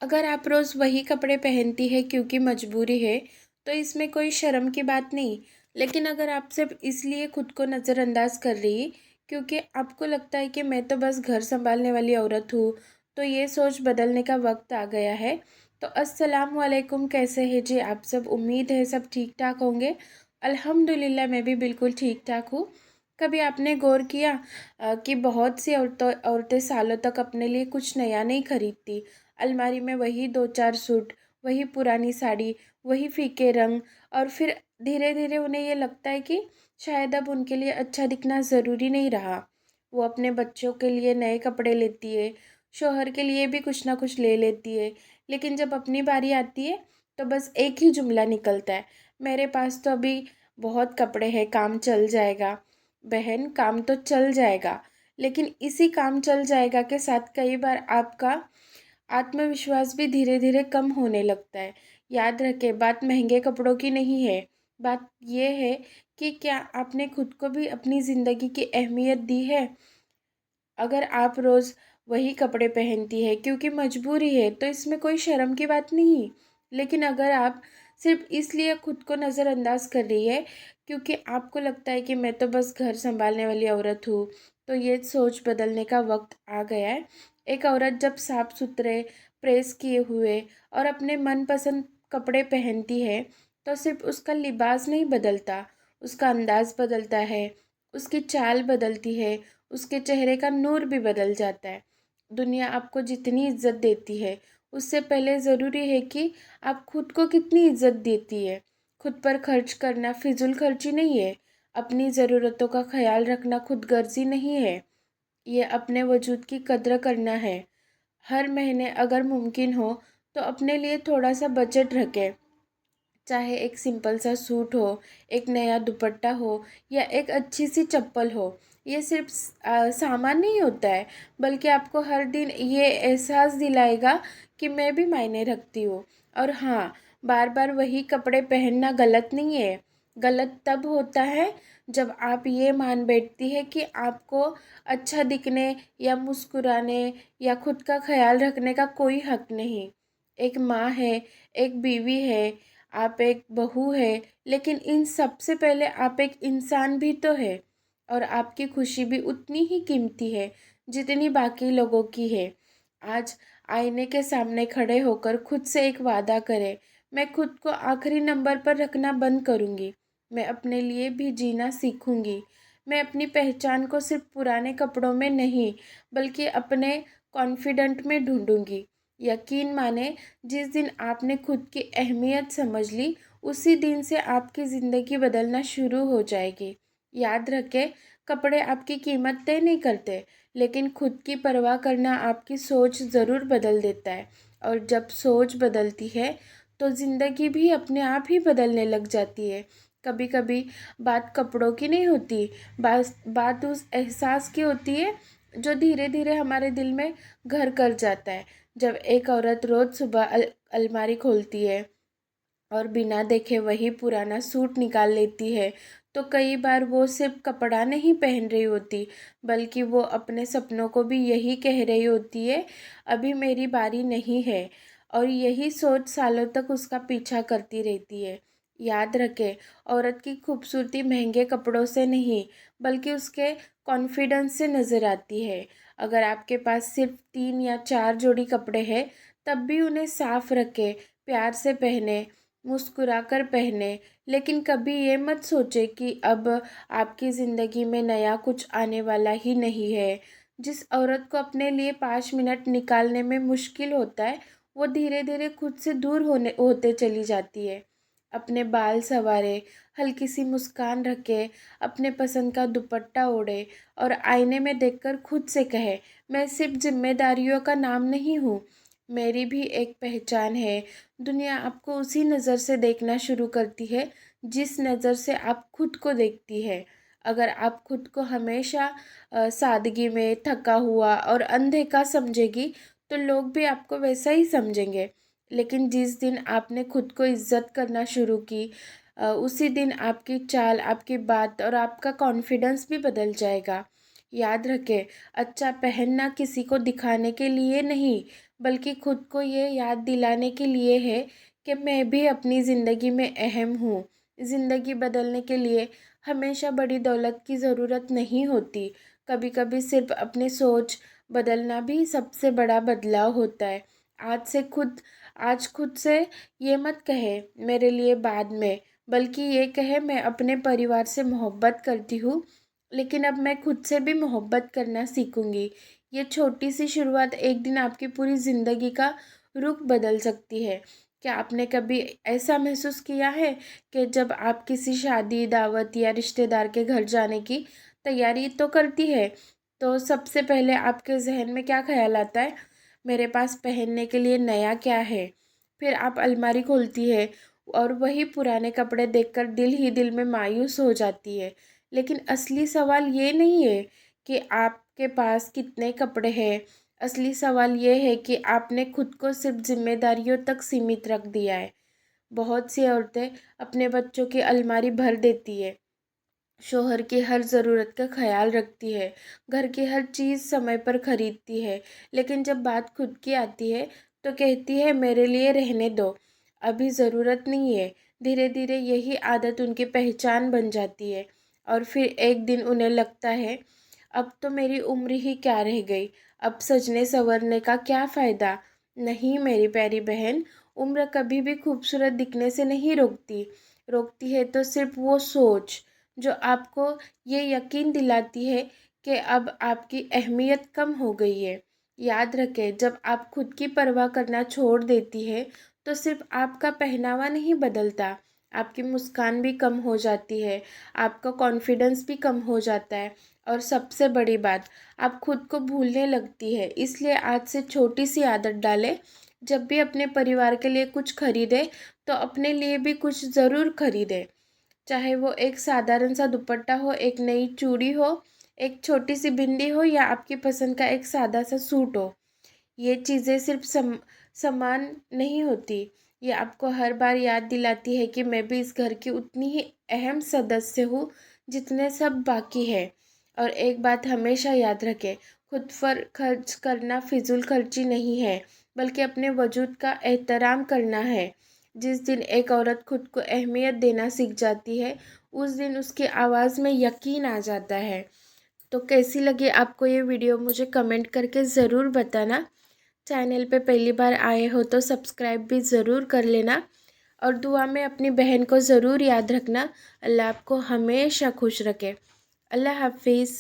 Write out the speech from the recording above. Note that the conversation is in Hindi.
अगर आप रोज़ वही कपड़े पहनती है क्योंकि मजबूरी है, तो इसमें कोई शर्म की बात नहीं। लेकिन अगर आप सिर्फ इसलिए खुद को नज़रअंदाज कर रही क्योंकि आपको लगता है कि मैं तो बस घर संभालने वाली औरत हूँ, तो ये सोच बदलने का वक्त आ गया है। तो अस्सलाम वालेकुम, कैसे हैं जी आप सब? उम्मीद है सब ठीक ठाक होंगे। अल्हम्दुलिल्लाह मैं भी बिल्कुल ठीक ठाक हूँ। कभी आपने गौर किया कि बहुत सी औरतें सालों तक अपने लिए कुछ नया नहीं खरीदती। अलमारी में वही दो चार सूट, वही पुरानी साड़ी, वही फीके रंग, और फिर धीरे धीरे उन्हें ये लगता है कि शायद अब उनके लिए अच्छा दिखना ज़रूरी नहीं रहा। वो अपने बच्चों के लिए नए कपड़े लेती है, शौहर के लिए भी कुछ ना कुछ ले लेती है, लेकिन जब अपनी बारी आती है तो बस एक ही जुमला निकलता है, मेरे पास तो अभी बहुत कपड़े हैं, काम चल जाएगा। बहन, काम तो चल जाएगा, लेकिन इसी काम चल जाएगा के साथ कई बार आपका आत्मविश्वास भी धीरे धीरे कम होने लगता है। याद रखें, बात महंगे कपड़ों की नहीं है। बात यह है कि क्या आपने खुद को भी अपनी ज़िंदगी की अहमियत दी है। अगर आप रोज़ वही कपड़े पहनती है क्योंकि मजबूरी है, तो इसमें कोई शर्म की बात नहीं। लेकिन अगर आप सिर्फ इसलिए खुद को नज़रअंदाज कर रही है क्योंकि आपको लगता है कि मैं तो बस घर संभालने वाली औरत हूँ, तो ये सोच बदलने का वक्त आ गया है। एक औरत जब साफ सुथरे, प्रेस किए हुए और अपने मनपसंद कपड़े पहनती है, तो सिर्फ उसका लिबास नहीं बदलता, उसका अंदाज बदलता है, उसकी चाल बदलती है, उसके चेहरे का नूर भी बदल जाता है। दुनिया आपको जितनी इज्जत देती है, उससे पहले ज़रूरी है कि आप खुद को कितनी इज्जत देती है। खुद पर खर्च करना फिजूल खर्ची नहीं है। अपनी ज़रूरतों का ख्याल रखना खुदगर्जी नहीं है। ये अपने वजूद की कद्र करना है। हर महीने अगर मुमकिन हो तो अपने लिए थोड़ा सा बजट रखें। चाहे एक सिंपल सा सूट हो, एक नया दुपट्टा हो, या एक अच्छी सी चप्पल हो। ये सिर्फ सामान नहीं होता है, बल्कि आपको हर दिन ये एहसास दिलाएगा कि मैं भी मायने रखती हूँ। और हाँ, बार बार वही कपड़े पहनना गलत नहीं है। गलत तब होता है जब आप ये मान बैठती है कि आपको अच्छा दिखने या मुस्कुराने या खुद का ख्याल रखने का कोई हक नहीं। एक माँ है, एक बीवी है, आप एक बहू है, लेकिन इन सबसे पहले आप एक इंसान भी तो है। और आपकी खुशी भी उतनी ही कीमती है जितनी बाकी लोगों की है। आज आईने के सामने खड़े होकर खुद से एक वादा करें, मैं खुद को आखिरी नंबर पर रखना बंद करूँगी। मैं अपने लिए भी जीना सीखूँगी। मैं अपनी पहचान को सिर्फ पुराने कपड़ों में नहीं, बल्कि अपने कॉन्फिडेंट में ढूंढूंगी। यकीन माने, जिस दिन आपने खुद की अहमियत समझ ली, उसी दिन से आपकी ज़िंदगी बदलना शुरू हो जाएगी। याद रखें, कपड़े आपकी कीमत तय नहीं करते, लेकिन खुद की परवाह करना आपकी सोच ज़रूर बदल देता है। और जब सोच बदलती है, तो ज़िंदगी भी अपने आप ही बदलने लग जाती है। कभी कभी बात कपड़ों की नहीं होती, बात उस एहसास की होती है जो धीरे धीरे हमारे दिल में घर कर जाता है। जब एक औरत रोज़ सुबह अलमारी खोलती है और बिना देखे वही पुराना सूट निकाल लेती है, तो कई बार वो सिर्फ कपड़ा नहीं पहन रही होती, बल्कि वो अपने सपनों को भी यही कह रही होती है, अभी मेरी बारी नहीं है। और यही सोच सालों तक उसका पीछा करती रहती है। याद रखें, औरत की खूबसूरती महंगे कपड़ों से नहीं, बल्कि उसके कॉन्फिडेंस से नज़र आती है। अगर आपके पास सिर्फ 3 या 4 जोड़ी कपड़े हैं, तब भी उन्हें साफ रखें, प्यार से पहने, मुस्कुराकर पहने। लेकिन कभी ये मत सोचे कि अब आपकी ज़िंदगी में नया कुछ आने वाला ही नहीं है। जिस औरत को अपने लिए 5 मिनट निकालने में मुश्किल होता है, वो धीरे धीरे खुद से दूर होते चली जाती है। अपने बाल संवारे, हल्की सी मुस्कान रखे, अपने पसंद का दुपट्टा ओढ़े और आईने में देखकर खुद से कहे, मैं सिर्फ जिम्मेदारियों का नाम नहीं हूँ, मेरी भी एक पहचान है। दुनिया आपको उसी नज़र से देखना शुरू करती है जिस नज़र से आप खुद को देखती है। अगर आप खुद को हमेशा सादगी में थका हुआ और अनदेखा समझेगी, तो लोग भी आपको वैसा ही समझेंगे। लेकिन जिस दिन आपने खुद को इज्जत करना शुरू की, उसी दिन आपकी चाल, आपकी बात और आपका कॉन्फिडेंस भी बदल जाएगा। याद रखें, अच्छा पहनना किसी को दिखाने के लिए नहीं, बल्कि खुद को ये याद दिलाने के लिए है कि मैं भी अपनी ज़िंदगी में अहम हूँ। ज़िंदगी बदलने के लिए हमेशा बड़ी दौलत की ज़रूरत नहीं होती। कभी कभी सिर्फ अपनी सोच बदलना भी सबसे बड़ा बदलाव होता है। आज खुद से ये मत कहे मेरे लिए बाद में, बल्कि ये कहे मैं अपने परिवार से मोहब्बत करती हूँ, लेकिन अब मैं खुद से भी मोहब्बत करना सीखूंगी। ये छोटी सी शुरुआत एक दिन आपकी पूरी ज़िंदगी का रुख बदल सकती है। क्या आपने कभी ऐसा महसूस किया है कि जब आप किसी शादी, दावत या रिश्तेदार के घर जाने की तैयारी तो करती है, तो सबसे पहले आपके जहन में क्या ख्याल आता है? मेरे पास पहनने के लिए नया क्या है? फिर आप अलमारी खोलती है और वही पुराने कपड़े देखकर दिल ही दिल में मायूस हो जाती है। लेकिन असली सवाल ये नहीं है कि आपके पास कितने कपड़े हैं। असली सवाल ये है कि आपने खुद को सिर्फ जिम्मेदारियों तक सीमित रख दिया है। बहुत सी औरतें अपने बच्चों की अलमारी भर देती है, शोहर की हर ज़रूरत का ख्याल रखती है, घर की हर चीज़ समय पर खरीदती है, लेकिन जब बात खुद की आती है तो कहती है मेरे लिए रहने दो, अभी ज़रूरत नहीं है। धीरे धीरे यही आदत उनकी पहचान बन जाती है और फिर एक दिन उन्हें लगता है अब तो मेरी उम्र ही क्या रह गई, अब सजने संवरने का क्या फ़ायदा। नहीं मेरी प्यारी बहन, उम्र कभी भी खूबसूरत दिखने से नहीं रोकती। रोकती है तो सिर्फ वो सोच जो आपको ये यकीन दिलाती है कि अब आपकी अहमियत कम हो गई है। याद रखें, जब आप खुद की परवाह करना छोड़ देती है तो सिर्फ आपका पहनावा नहीं बदलता, आपकी मुस्कान भी कम हो जाती है, आपका कॉन्फिडेंस भी कम हो जाता है और सबसे बड़ी बात, आप खुद को भूलने लगती है। इसलिए आज से छोटी सी आदत डालें, जब भी अपने परिवार के लिए कुछ खरीदें तो अपने लिए भी कुछ ज़रूर खरीदें। चाहे वो एक साधारण सा दुपट्टा हो, एक नई चूड़ी हो, एक छोटी सी बिंदी हो या आपकी पसंद का एक सादा सा सूट हो। ये चीज़ें सिर्फ सामान नहीं होती, ये आपको हर बार याद दिलाती है कि मैं भी इस घर की उतनी ही अहम सदस्य हूँ जितने सब बाकी है। और एक बात हमेशा याद रखें, खुद पर खर्च करना फिजूल खर्ची नहीं है, बल्कि अपने वजूद का एहतराम करना है। जिस दिन एक औरत खुद को अहमियत देना सीख जाती है, उस दिन उसकी आवाज़ में यकीन आ जाता है। तो कैसी लगी आपको ये वीडियो, मुझे कमेंट करके ज़रूर बताना। चैनल पे पहली बार आए हो तो सब्सक्राइब भी ज़रूर कर लेना और दुआ में अपनी बहन को ज़रूर याद रखना। अल्लाह आपको हमेशा खुश रखे। अल्लाह हाफिज़।